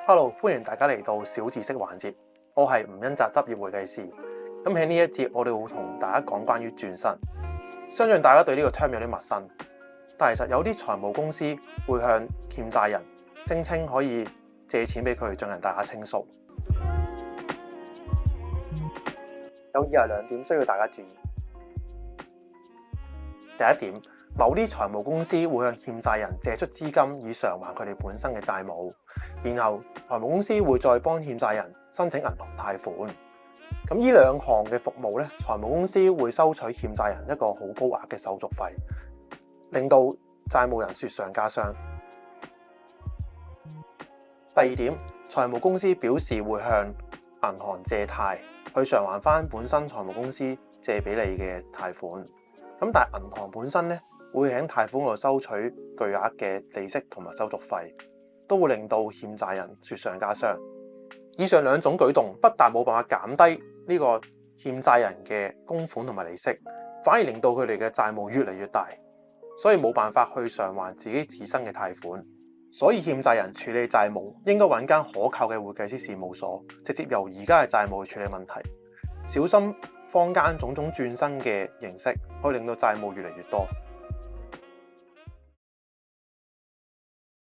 Hello，歡迎大家嚟到小知識環節，我係吳恩澤執業會計師。咁喺呢一節，我哋會同大家講關於轉身。相信大家對呢個 term 有啲陌生，但其實有啲財務公司會向欠債人聲稱可以借錢俾佢進行大額清數。有以下兩點需要大家注意。第一點，某啲財務公司會向欠債人借出資金以償還佢哋本身嘅債務，然後財務公司會再幫欠債人申請銀行貸款。咁呢兩項嘅服務咧，財務公司會收取欠債人一個好高額嘅手續費，令到債務人雪上加霜。第二點，財務公司表示會向銀行借貸去償還翻本身財務公司借俾你嘅貸款。咁但係銀行本身咧，會喺貸款度收取巨額嘅利息同埋手續費，都會令到欠債人雪上加霜。以上兩種舉動不但冇辦法減低呢個欠債人嘅供款同埋利息，反而令到佢哋嘅債務越嚟越大，所以冇辦法去償還自己自身嘅貸款。所以欠債人處理債務應該揾間可靠嘅會計師事務所，直接由而家嘅債務去處理問題，小心坊間種種轉身嘅形式，可以令到債務越嚟越多。